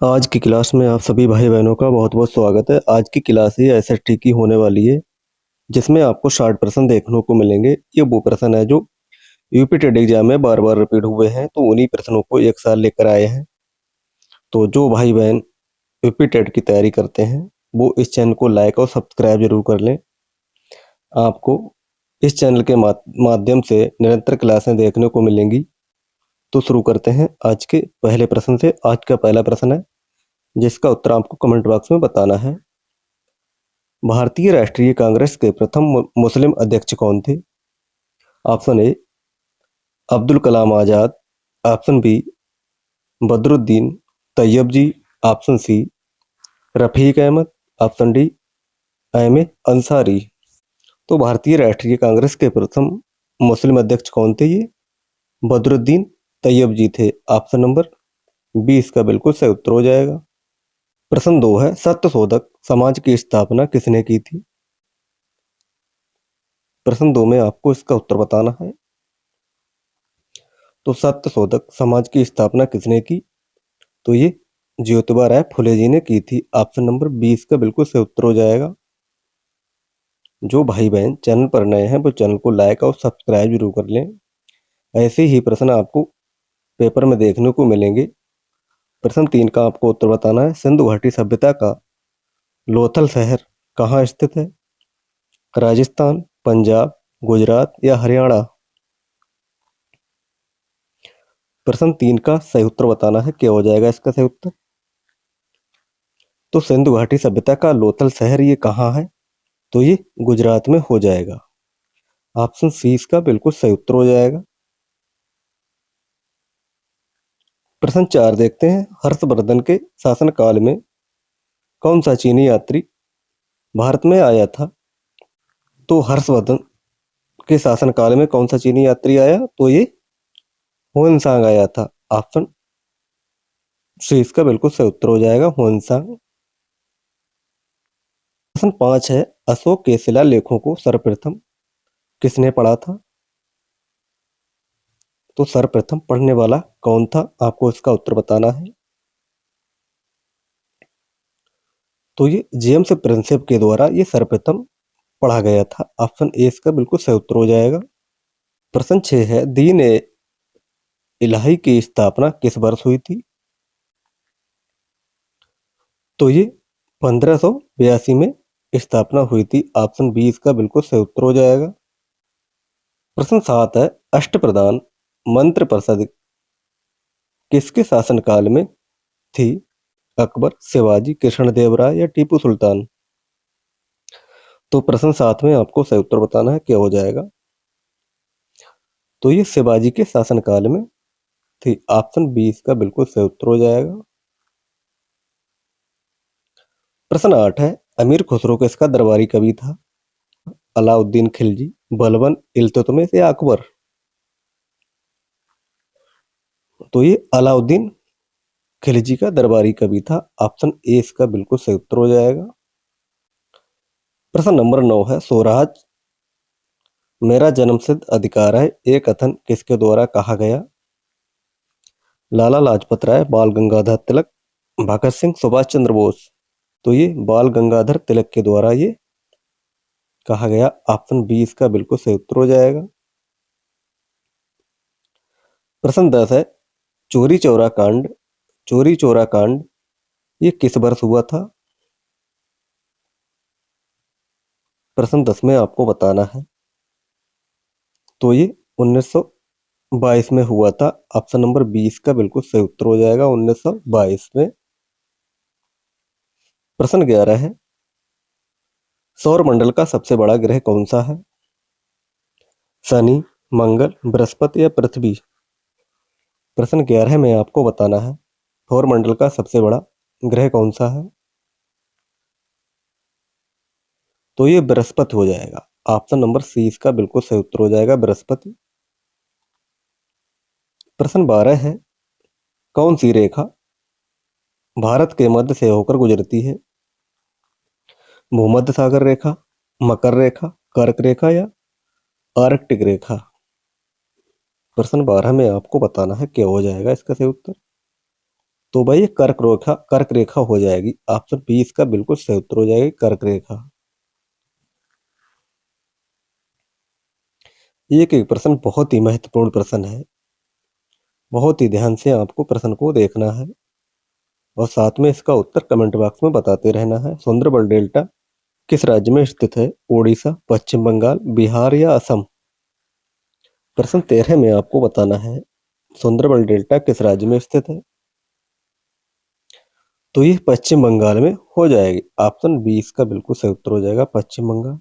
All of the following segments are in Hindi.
आज की क्लास में आप सभी भाई बहनों का बहुत बहुत स्वागत है। आज की क्लास ही एसएसटी की होने वाली है, जिसमें आपको 60 प्रश्न देखने को मिलेंगे। ये वो प्रश्न है जो यूपी टेट एग्जाम में बार बार रिपीट हुए हैं, तो उन्हीं प्रश्नों को एक साल लेकर आए हैं। तो जो भाई बहन यूपी टेट की तैयारी करते हैं वो इस चैनल को लाइक और सब्सक्राइब जरूर कर लें। आपको इस चैनल के माध्यम से निरंतर क्लासें देखने को मिलेंगी। तो शुरू करते हैं आज के पहले प्रश्न से। आज का पहला प्रश्न है जिसका उत्तर आपको कमेंट बॉक्स में बताना है। भारतीय राष्ट्रीय कांग्रेस के प्रथम मुस्लिम अध्यक्ष कौन थे? Option A Abdul Kalam Azad, option B Badruddin Tayyab ji, option C Rafiq Ahmed, option D Ahmed Ansari. तो भारतीय राष्ट्रीय कांग्रेस के प्रथम मुस्लिम अध्यक्ष कौन थे? ये बदरुद्दीन तैयब जी थे। ऑप्शन नंबर बी इसका बिल्कुल सही उत्तर हो जाएगा। प्रश्न 2 है, सत्य शोधक समाज की स्थापना किसने की थी? प्रश्न 2 में आपको इसका उत्तर बताना है। तो सत्य शोधक समाज की स्थापना किसने की? तो ये ज्योतिबा राय फुले जी ने की थी। ऑप्शन नंबर 20 का बिल्कुल सही उत्तर हो जाएगा। जो भाई बहन चैनल पर नए हैं वो चैनल को लाइक और सब्सक्राइब जरूर कर लें। ऐसे ही प्रश्न आपको पेपर में देखने को मिलेंगे। प्रश्न 3 का आपको उत्तर बताना है। सिंधु घाटी सभ्यता का लोथल शहर कहाँ स्थित है? राजस्थान, पंजाब, गुजरात या हरियाणा? प्रश्न 3 का सही उत्तर बताना है। क्या हो जाएगा इसका सही उत्तर? तो सिंधु घाटी सभ्यता का लोथल शहर ये कहाँ है? तो ये गुजरात में हो जाएगा। ऑप्शन सी इसका बिल्कुल सही उत्तर हो जाएगा। प्रश्न 4 देखते हैं। हर्षवर्धन के शासनकाल में कौन सा चीनी यात्री भारत में आया था? तो हर्षवर्धन के शासनकाल में कौन सा चीनी यात्री आया? तो ये हुनसांग आया था। ऑप्शन सी इसका बिल्कुल सही उत्तर हो जाएगा, हुनसांग। प्रश्न 5 है, अशोक के शिलालेखों को सर्वप्रथम किसने पढ़ा था? तो सर्वप्रथम पढ़ने वाला कौन था? आपको इसका उत्तर बताना है। तो ये जेम्स प्रिंसेप के द्वारा ये सर्वप्रथम पढ़ा गया था। ऑप्शन ए इसका बिल्कुल सही उत्तर हो जाएगा। प्रश्न 6 है, दीन ए इलाही की स्थापना किस वर्ष हुई थी? तो ये 1582 में स्थापना हुई थी। ऑप्शन बी इसका बिल्कुल सही उत्तर हो जाएगा। प्रश्न 7 है, अष्टप्रधान मंत्र परिषद किसके शासनकाल में थी? अकबर, शिवाजी, कृष्णदेवराय या टीपू सुल्तान? तो प्रश्न 7 में आपको सही उत्तर बताना है। क्या हो जाएगा? तो ये शिवाजी के शासनकाल में थी। ऑप्शन बी इसका बिल्कुल सही उत्तर हो जाएगा। प्रश्न 8 है, अमीर खुसरो किसका दरबारी कवि था? अलाउद्दीन खिलजी, बलबन, इल्तुतमिश या अकबर? तो ये अलाउद्दीन खिलजी का दरबारी कवि था। ऑप्शन ए इसका बिल्कुल सही उत्तर हो जाएगा। प्रश्न नंबर 9 है, स्वराज मेरा जन्मसिद्ध अधिकार है ये कथन किसके द्वारा कहा गया? लाला लाजपत राय, बाल गंगाधर तिलक, भगत सिंह, सुभाष चंद्र बोस? तो ये बाल गंगाधर तिलक के द्वारा ये कहा गया। ऑप्शन बी इसका बिल्कुल सही उत्तर हो जाएगा। प्रश्न 10 है, चोरी चौरा कांड चोरी चौरा कांड ये किस वर्ष हुआ था? प्रश्न 10 में आपको बताना है। तो ये 1922 में हुआ था। ऑप्शन नंबर 20 का बिल्कुल सही उत्तर हो जाएगा, 1922 में। प्रश्न 11 है, सौर मंडल का सबसे बड़ा ग्रह कौन सा है? शनि, मंगल, बृहस्पति या पृथ्वी? प्रश्न 11 में आपको बताना है सौर मंडल का सबसे बड़ा ग्रह कौन सा है? तो ये बृहस्पति हो जाएगा। ऑप्शन नंबर सी इसका बिल्कुल सही उत्तर हो जाएगा, बृहस्पति। प्रश्न 12 है, कौन सी रेखा भारत के मध्य से होकर गुजरती है? भूमध्य सागर रेखा, मकर रेखा, कर्क रेखा या आर्कटिक रेखा? प्रश्न 12 में आपको बताना है। क्या हो जाएगा इसका सही उत्तर? तो भाई ये कर्क रेखा हो जाएगी। ऑप्शन बी इसका बिल्कुल सही उत्तर हो जाएगी, कर्क रेखा। एक प्रश्न बहुत ही महत्वपूर्ण प्रश्न है, बहुत ही ध्यान से आपको प्रश्न को देखना है और साथ में इसका उत्तर कमेंट बॉक्स में बताते रहना है। सुंदरबन डेल्टा किस राज्य में स्थित है? ओडिशा, पश्चिम बंगाल, बिहार या असम? प्रश्न 13 में आपको बताना है सुंदरबन डेल्टा किस राज्य में स्थित है? तो ये पश्चिम बंगाल में हो जाएगी। ऑप्शन बी इसका बिल्कुल सही उत्तर हो जाएगा, पश्चिम बंगाल।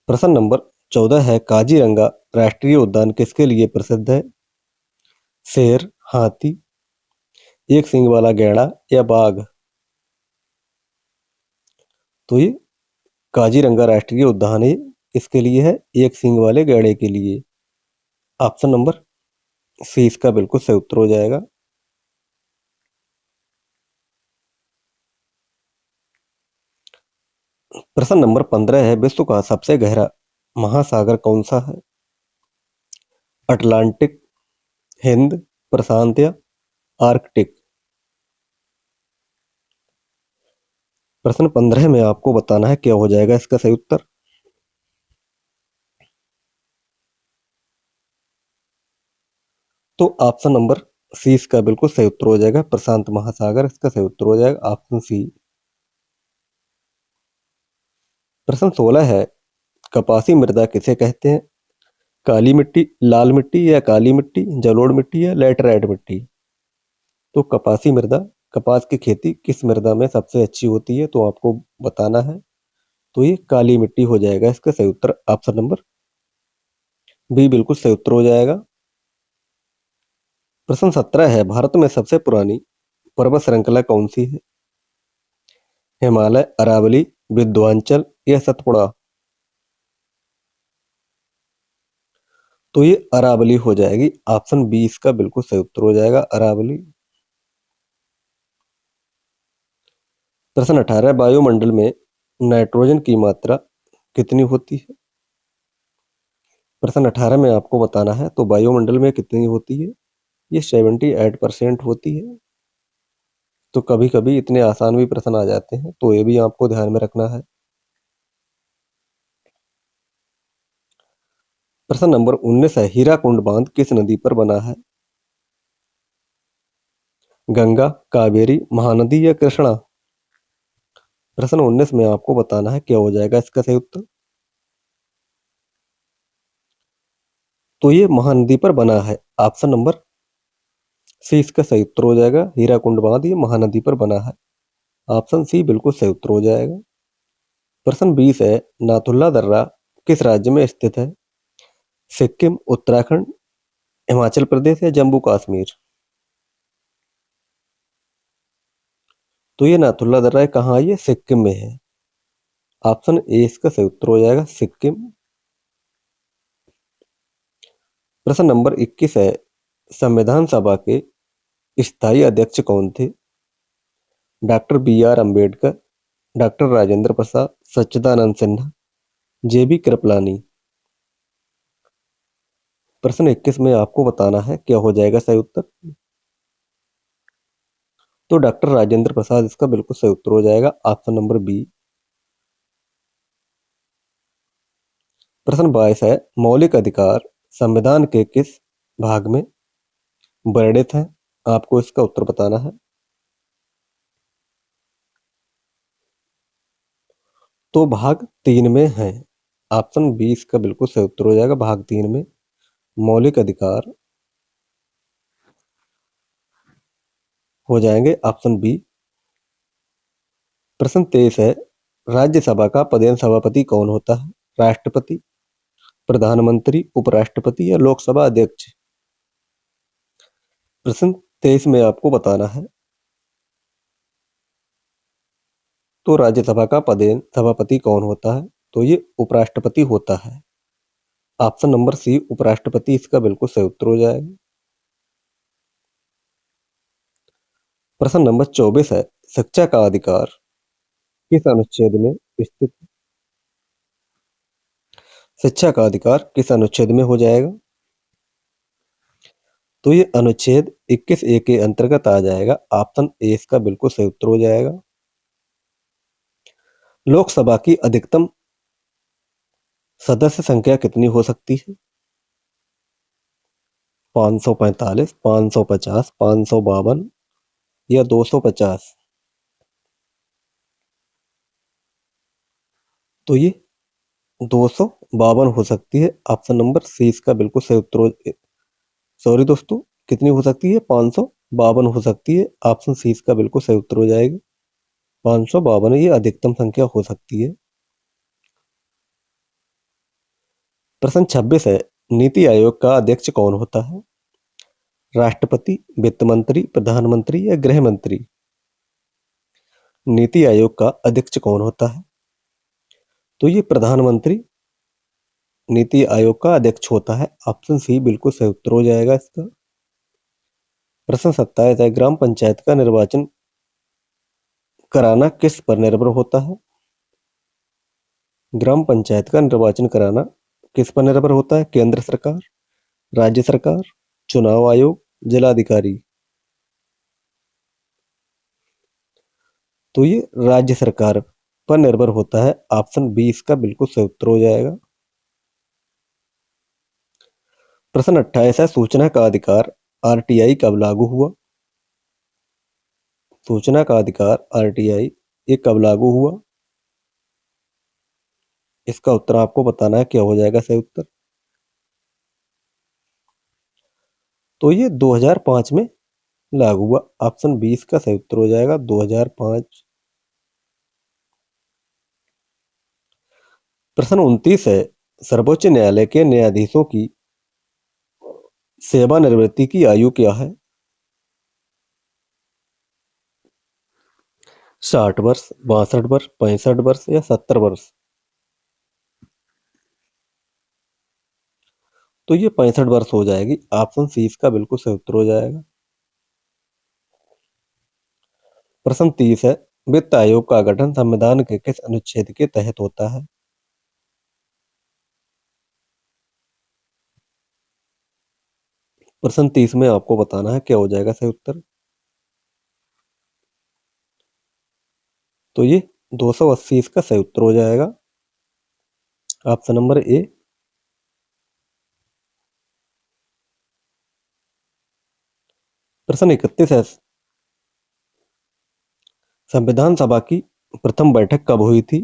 प्रश्न नंबर 14 है, काजीरंगा राष्ट्रीय उद्यान किसके लिए प्रसिद्ध है? शेर, हाथी, एक सींग वाला गैंडा या बाघ? तो ये काजीरंगा राष्ट्रीय उद्यान है, किसके लिए है? एक सींग वाले गैंडे के लिए। ऑप्शन नंबर सी इसका बिल्कुल सही उत्तर हो जाएगा। प्रश्न नंबर 15 है, विश्व का सबसे गहरा महासागर कौन सा है? अटलांटिक, हिंद, प्रशांत या आर्कटिक? प्रश्न 15 में आपको बताना है क्या हो जाएगा इसका सही उत्तर। तो ऑप्शन नंबर सी इसका बिल्कुल सही उत्तर हो जाएगा, प्रशांत महासागर इसका सही उत्तर हो जाएगा, ऑप्शन सी। प्रश्न 16 है, कपासी मृदा किसे कहते हैं? काली मिट्टी, लाल मिट्टी या काली मिट्टी, जलोढ़ मिट्टी या लैटराइट मिट्टी? तो कपासी मृदा, कपास की खेती किस मृदा में सबसे अच्छी होती है, तो आपको बताना है। तो ये काली मिट्टी हो जाएगा इसका सही उत्तर, ऑप्शन नंबर बी बिल्कुल सही उत्तर हो जाएगा। प्रश्न 17 है, भारत में सबसे पुरानी पर्वत श्रृंखला कौन सी है? हिमालय, अरावली, विंध्याचल या सतपुड़ा? तो ये अरावली हो जाएगी, ऑप्शन बी इसका बिल्कुल सही उत्तर हो जाएगा, अरावली। प्रश्न 18, वायुमंडल में नाइट्रोजन की मात्रा कितनी होती है? प्रश्न 18 में आपको बताना है तो वायुमंडल में कितनी होती है? ये 78% होती है। तो कभी कभी इतने आसान भी प्रश्न आ जाते हैं, तो ये भी आपको ध्यान में रखना है। प्रश्न नंबर 19 है, हीराकुंड बांध किस नदी पर बना है? गंगा, कावेरी, महानदी या कृष्णा? प्रश्न 19 में आपको बताना है क्या हो जाएगा इसका सही उत्तर। तो ये महानदी पर बना है, ऑप्शन नंबर सी इसका सही उत्तर हो जाएगा, हीराकुंड बांध ये महानदी पर बना है, ऑप्शन सी बिल्कुल सही उत्तर हो जाएगा। प्रश्न 20 है, नाथुल्ला दर्रा किस राज्य में स्थित है? सिक्किम, उत्तराखंड, हिमाचल प्रदेश या जम्मू कश्मीर? तो ये नाथुल्ला दर्रा कहाँ है? ये सिक्किम में है, ऑप्शन ए इसका सही उत्तर हो जाएगा, सिक्किम। प्रश्न नंबर 21 है, संविधान सभा के स्थायी अध्यक्ष कौन थे? Doctor B R Ambedkar, doctor Rajendra Prasad, Sachchidanand Sinha, J B Kripalani? प्रश्न 21 में आपको बताना है क्या हो जाएगा सही उत्तर। तो डॉक्टर राजेंद्र प्रसाद इसका बिल्कुल सही उत्तर हो जाएगा, ऑप्शन नंबर बी। प्रश्न 22 है, मौलिक अधिकार संविधान के किस भाग में वर्णित है? आपको इसका उत्तर बताना है। तो भाग 3 में है, ऑप्शन बी इसका बिल्कुल सही उत्तर हो जाएगा, भाग 3 में मौलिक अधिकार हो जाएंगे, ऑप्शन बी। प्रश्न 23 है, राज्यसभा का पदेन सभापति कौन होता है? राष्ट्रपति, प्रधानमंत्री, उपराष्ट्रपति या लोकसभा अध्यक्ष? प्रश्न 23 में आपको बताना है तो राज्यसभा का पदेन सभापति कौन होता है? तो ये उपराष्ट्रपति होता है, ऑप्शन नंबर सी उपराष्ट्रपति इसका बिल्कुल सही उत्तर हो जाएगा। प्रश्न नंबर 24 है, शिक्षा का अधिकार किस अनुच्छेद में स्थित? शिक्षा का अधिकार किस अनुच्छेद में हो जाएगा? तो ये अनुच्छेद 21A के अंतर्गत आ जाएगा। ऑप्शन ए इसका बिल्कुल सही उत्तर हो जाएगा। लोकसभा की अधिकतम सदस्य संख्या कितनी हो सकती है? 545, 550, 552 या 250? तो ये 252 हो सकती है। ऑप्शन नंबर सी इसका बिल्कुल सही उत्तर हो। सॉरी दोस्तों, कितनी हो सकती है? 552 हो सकती है। ऑप्शन सी इसका बिल्कुल सही उत्तर हो जाएगी। 552 ये अधिकतम संख्या हो सकती है। प्रश्न 26 है, नीति आयोग का अध्यक्ष कौन होता है? राष्ट्रपति, वित्त मंत्री, प्रधानमंत्री या गृह मंत्री? नीति आयोग का अध्यक्ष कौन होता है? तो ये प्रधानमंत्री नीति आयोग का अध्यक्ष होता है। ऑप्शन सी बिल्कुल सही उत्तर हो जाएगा इसका। प्रश्न 27 है, ग्राम पंचायत का निर्वाचन कराना किस पर निर्भर होता है? ग्राम पंचायत का निर्वाचन कराना किस पर निर्भर होता है? केंद्र सरकार, राज्य सरकार, चुनाव आयोग, जिलाधिकारी? तो ये राज्य सरकार पर निर्भर होता है। ऑप्शन बी इसका बिल्कुल सही उत्तर हो जाएगा। प्रश्न 28 है, सूचना का अधिकार आरटीआई कब लागू हुआ? सूचना का अधिकार आरटीआई ये कब लागू हुआ? इसका उत्तर आपको बताना है। क्या हो जाएगा सही उत्तर? तो ये 2005 में लागू हुआ। ऑप्शन 20 का सही उत्तर हो जाएगा 2005। प्रश्न 29 है, सर्वोच्च न्यायालय के न्यायाधीशों की सेवानिवृत्ति की आयु क्या है? 60 वर्ष, 62 वर्ष, 65 वर्ष या 70 वर्ष? तो ये 65 वर्ष हो जाएगी। ऑप्शन सी इसका बिल्कुल सही उत्तर हो जाएगा। प्रश्न 30 है, वित्त आयोग का गठन संविधान के किस अनुच्छेद के तहत होता है? प्रश्न 30 में आपको बताना है। क्या हो जाएगा सही उत्तर? तो ये 280 इसका सही उत्तर हो जाएगा। Option number A. प्रश्न 31 है, संविधान सभा की प्रथम बैठक कब हुई थी?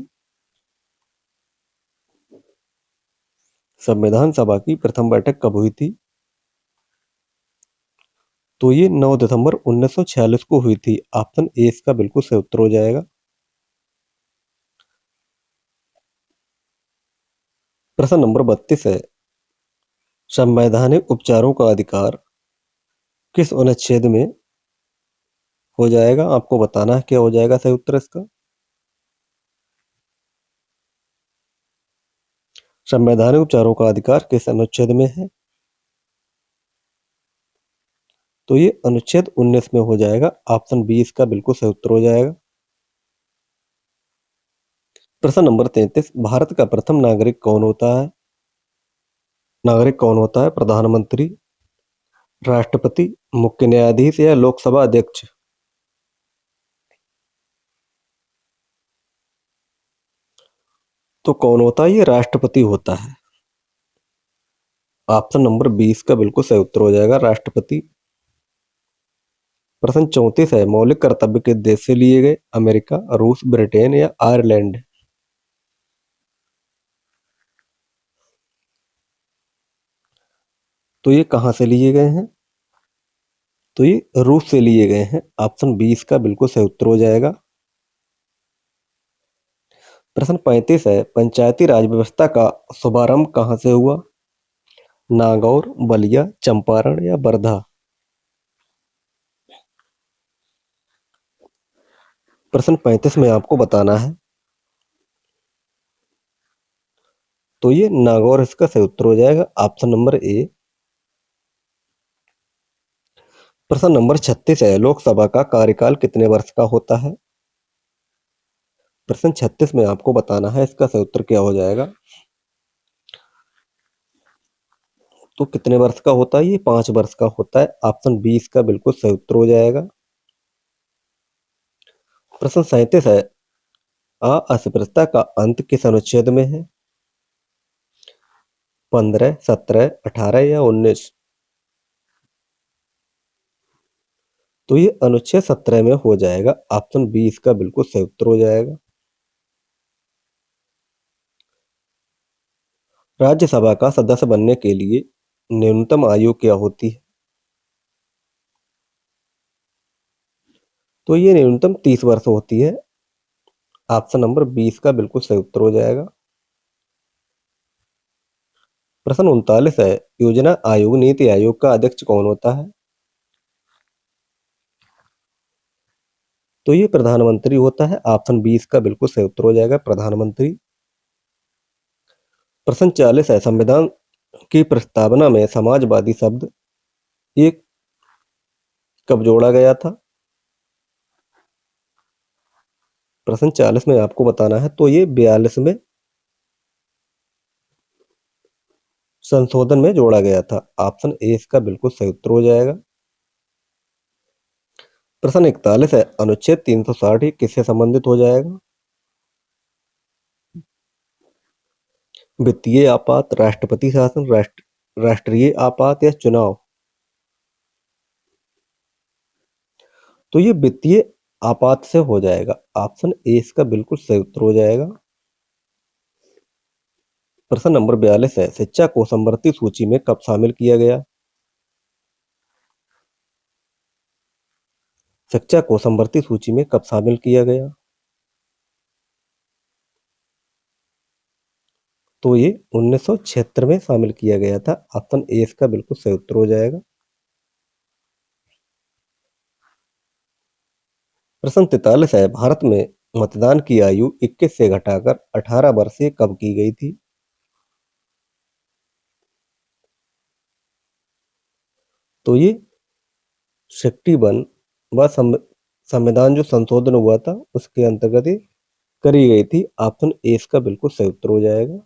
संविधान सभा की प्रथम बैठक कब हुई थी? तो ये 9 दिसंबर 1946 को हुई थी। ऑप्शन ए इसका बिल्कुल सही उत्तर हो जाएगा। प्रश्न नंबर 32 है, संवैधानिक उपचारों का अधिकार किस अनुच्छेद में हो जाएगा? आपको बताना है। क्या हो जाएगा सही उत्तर इसका? संवैधानिक उपचारों का अधिकार किस अनुच्छेद में है? तो ये अनुच्छेद 19 में हो जाएगा। ऑप्शन बी इसका बिल्कुल सही उत्तर हो जाएगा। प्रश्न नंबर 33, भारत का प्रथम नागरिक कौन होता है? नागरिक कौन होता है? प्रधानमंत्री, राष्ट्रपति, मुख्य न्यायाधीश या लोकसभा अध्यक्ष? तो कौन होता है? ये राष्ट्रपति होता है। ऑप्शन नंबर 20 का बिल्कुल सही उत्तर हो जाएगा, राष्ट्रपति। प्रश्न 34 है, मौलिक कर्तव्य किस देश से लिए गए? अमेरिका, रूस, ब्रिटेन या आयरलैंड? तो ये कहाँ से लिए गए हैं? तो ये रूस से लिए गए हैं। ऑप्शन 20 का बिल्कुल सही उत्तर हो जाएगा। प्रश्न 35 है, पंचायती राज व्यवस्था का शुभारंभ कहाँ से हुआ? नागौर, बलिया, चंपारण या वर्धा? प्रश्न 35 में आपको बताना है। तो ये नागौर इसका सही उत्तर हो जाएगा। Option number A. प्रश्न नंबर 36 है, लोकसभा का कार्यकाल कितने वर्ष का होता है? प्रश्न 36 में आपको बताना है। इसका सही उत्तर क्या हो जाएगा? तो कितने वर्ष का होता है? ये 5 वर्ष का होता है। ऑप्शन बी इसका बिल्कुल सही उत्तर हो जाएगा। प्रश्न 37 है, अस्पृश्यता का अंत किस अनुच्छेद में है? 15, 17, 18 या 19? तो ये अनुच्छेद 17 में हो जाएगा। ऑप्शन बी इसका बिल्कुल सही उत्तर हो जाएगा। राज्यसभा का सदस्य बनने के लिए न्यूनतम आयु क्या होती है? तो ये न्यूनतम 30 वर्ष होती है। ऑप्शन नंबर 20 का बिल्कुल सही उत्तर हो जाएगा। प्रश्न 39 है, योजना आयोग नीति आयोग का अध्यक्ष कौन होता है? तो ये प्रधानमंत्री होता है। ऑप्शन 20 का बिल्कुल सही उत्तर हो जाएगा, प्रधानमंत्री। प्रश्न 40 है, संविधान की प्रस्तावना में समाजवादी शब्द ये कब जोड़ा गया था? प्रश्न 40 में आपको बताना है। तो ये 42 में संशोधन में जोड़ा गया था। ऑप्शन ए इसका बिल्कुल सही उत्तर हो जाएगा। प्रश्न 41 है, अनुच्छेद 360 किससे संबंधित हो जाएगा? वित्तीय आपात, राष्ट्रपति शासन, राष्ट्रीय आपात या चुनाव? तो ये वित्तीय आपात से हो जाएगा। ऑप्शन ए इसका बिल्कुल सही उत्तर हो जाएगा। प्रश्न नंबर 42 है, शिक्षा को समवर्ती सूची में कब शामिल किया गया? शिक्षा को समवर्ती सूची में कब शामिल किया गया? तो ये 1976 में शामिल किया गया था। ऑप्शन ए इसका बिल्कुल सही उत्तर हो जाएगा। प्रश्न 43 है, भारत में मतदान की आयु 21 से घटाकर 18 वर्ष से कब की गई थी? तो ये 61 व संविधान जो संशोधन हुआ था उसके अंतर्गत ये करी गई थी। ऑप्शन ए इसका बिल्कुल सही उत्तर हो जाएगा।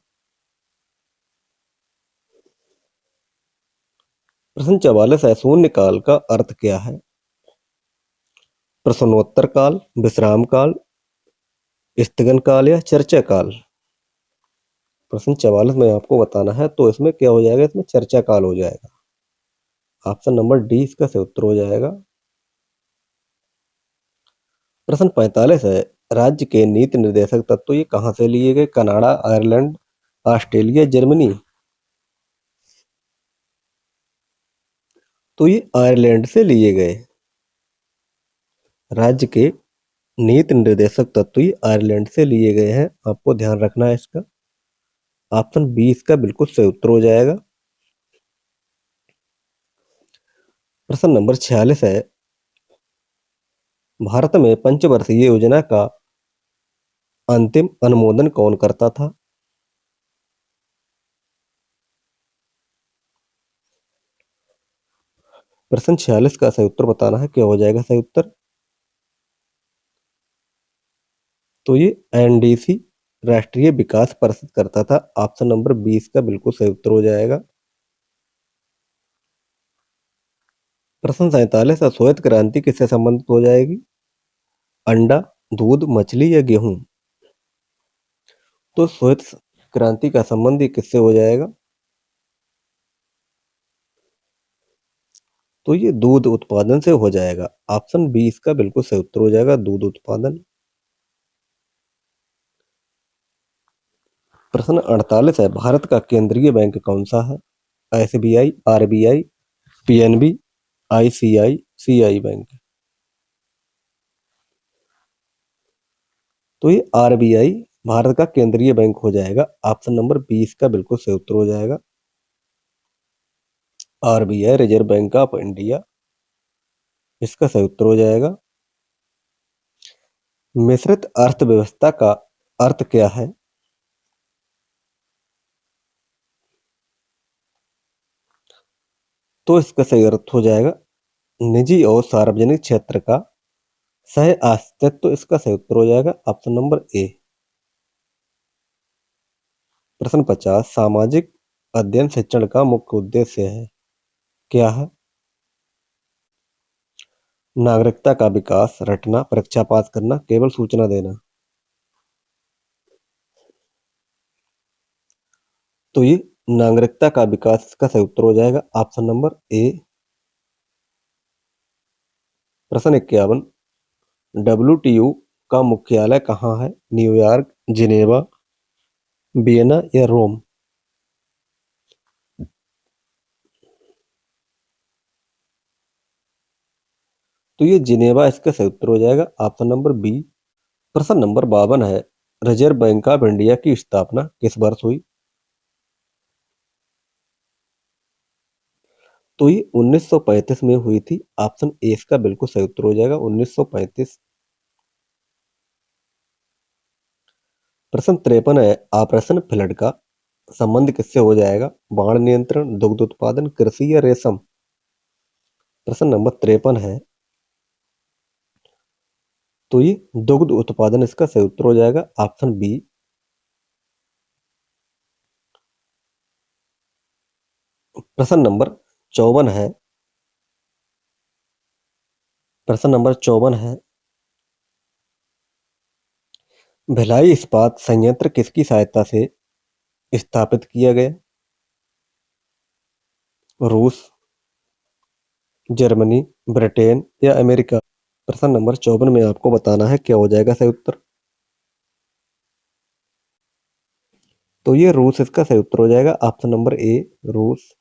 प्रश्न 44 है, शून्यकाल का अर्थ क्या है? प्रश्नोत्तर काल, विश्राम काल, स्थगन काल या चर्चा काल? प्रश्न 44 में आपको बताना है। तो इसमें क्या हो जाएगा? इसमें चर्चा काल हो जाएगा। ऑप्शन नंबर डी इसका सही उत्तर हो जाएगा। प्रश्न 45 है, राज्य के नीति निर्देशक तत्व ये कहाँ से लिए गए? Canada, Ireland, Australia, Germany? तो ये आयरलैंड से लिए गए। राज्य के नीति निर्देशक तत्व ये आयरलैंड से लिए गए हैं। आपको ध्यान रखना है इसका। ऑप्शन बी इसका बिल्कुल सही उत्तर हो जाएगा। प्रश्न नंबर 46 है, भारत में पंचवर्षीय योजना का अंतिम अनुमोदन कौन करता था? प्रश्न 46 का सही उत्तर बताना है। क्या हो जाएगा सही उत्तर? तो ये एनडीसी राष्ट्रीय विकास परिषद करता था। ऑप्शन नंबर 20 का बिल्कुल सही उत्तर हो जाएगा। प्रश्न 47 है, श्वेत क्रांति किससे संबंधित हो जाएगी? अंडा, दूध, मछली या गेहूं? तो श्वेत क्रांति का संबंध ये किससे हो जाएगा? तो ये दूध उत्पादन से हो जाएगा। ऑप्शन बी इसका बिल्कुल सही उत्तर हो जाएगा, दूध उत्पादन। प्रश्न 48 है, भारत का केंद्रीय बैंक कौन सा है? SBI, RBI, PNB, ICICI bank? तो ये आरबीआई भारत का केंद्रीय बैंक हो जाएगा। ऑप्शन नंबर 20 का बिल्कुल सही उत्तर हो जाएगा। RBI reserve bank of India इसका सही उत्तर हो जाएगा। मिश्रित अर्थव्यवस्था का अर्थ क्या है? तो इसका सही अर्थ हो जाएगा निजी और सार्वजनिक क्षेत्र का सह अस्तित्व। इसका सही उत्तर हो जाएगा ऑप्शन नंबर ए। प्रश्न 50, सामाजिक अध्ययन शिक्षण का मुख्य उद्देश्य है। क्या है? नागरिकता का विकास, रटना, परीक्षा पास करना, केवल सूचना देना। तो ये नागरिकता का विकास इसका सही उत्तर हो जाएगा ऑप्शन नंबर ए। प्रश्न 51, WTO का मुख्यालय कहाँ है? न्यूयॉर्क, जिनेवा, वियना या रोम? तो ये जिनेवा इसका सही उत्तर हो जाएगा ऑप्शन नंबर बी। प्रश्न नंबर 52 है, रिजर्व बैंक ऑफ इंडिया की स्थापना किस वर्ष हुई? तो ये 1935 में हुई थी। ऑप्शन ए इसका बिल्कुल सही उत्तर हो जाएगा 1935। प्रश्न 53 है, ऑपरेशन फ्लड का संबंध किससे हो जाएगा? बाढ़ नियंत्रण, दुग्ध उत्पादन, कृषि या रेशम? प्रश्न नंबर 53 है, तो ये दुग्ध उत्पादन इसका सही उत्तर हो जाएगा ऑप्शन बी। प्रश्न नंबर 54 है, प्रश्न नंबर 54 है, भिलाई इस्पात संयंत्र किसकी सहायता से स्थापित किया गया? रूस, जर्मनी, ब्रिटेन या अमेरिका? प्रश्न नंबर 54 में आपको बताना है क्या हो जाएगा सही उत्तर। तो ये रूस इसका सही उत्तर हो जाएगा ऑप्शन नंबर ए, रूस।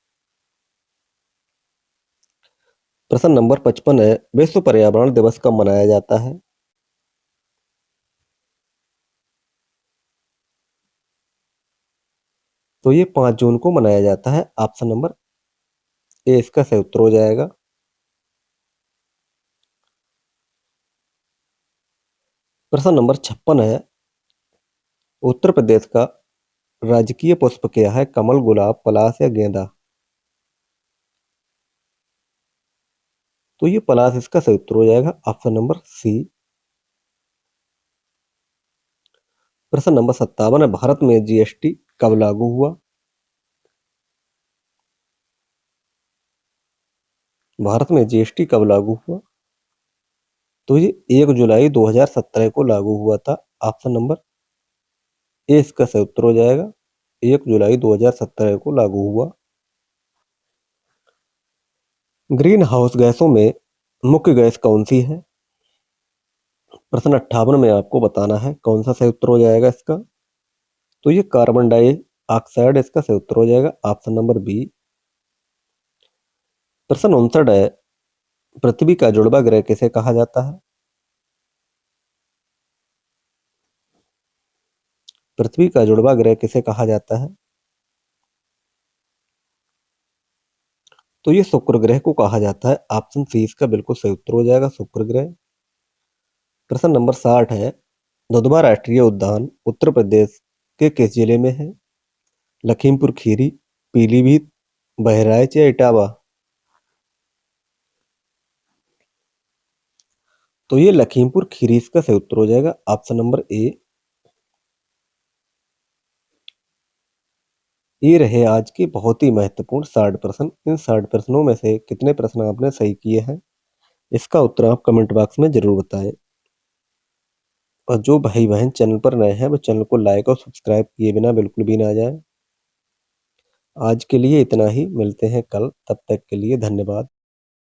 प्रश्न नंबर 55 है, विश्व पर्यावरण दिवस कब मनाया जाता है? तो ये 5 जून को मनाया जाता है। ऑप्शन नंबर ए इसका सही उत्तर हो जाएगा। प्रश्न नंबर 56 है, उत्तर प्रदेश का राजकीय पुष्प क्या है? कमल, गुलाब, पलाश या गेंदा? तो ये पलाश इसका सही उत्तर हो जाएगा ऑप्शन नंबर सी। प्रश्न नंबर 57 है, भारत में जीएसटी कब लागू हुआ? भारत में जीएसटी कब लागू हुआ? तो ये 1 जुलाई 2017 को लागू हुआ था। ऑप्शन नंबर ए इसका सही उत्तर हो जाएगा। 1 जुलाई 2017 को लागू हुआ। ग्रीन हाउस गैसों में मुख्य गैस कौन सी है? प्रश्न 58 में आपको बताना है कौन सा सही उत्तर हो जाएगा इसका। तो ये कार्बन डाइऑक्साइड इसका सही उत्तर हो जाएगा ऑप्शन नंबर बी। प्रश्न 59 है, पृथ्वी का जुड़वा ग्रह किसे कहा जाता है? पृथ्वी का जुड़वा ग्रह किसे कहा जाता है? तो ये शुक्र ग्रह को कहा जाता है। ऑप्शन सी इसका बिल्कुल सही उत्तर हो जाएगा, शुक्र ग्रह। प्रश्न नंबर 60 है, दुधवा राष्ट्रीय उद्यान उत्तर प्रदेश के किस जिले में है? लखीमपुर खीरी, पीलीभीत, बहराइच या इटावा? तो ये लखीमपुर खीरी इसका सही उत्तर हो जाएगा ऑप्शन नंबर ए। ये रहे आज के बहुत ही महत्वपूर्ण 60 प्रश्न। इन 60 प्रश्नों में से कितने प्रश्न आपने सही किए हैं इसका उत्तर आप कमेंट बॉक्स में जरूर बताएं। और जो भाई बहन चैनल पर नए हैं वो चैनल को लाइक और सब्सक्राइब किए बिना बिल्कुल भी ना जाएं। आज के लिए इतना ही, मिलते हैं कल, तब तक के लिए धन्यवाद।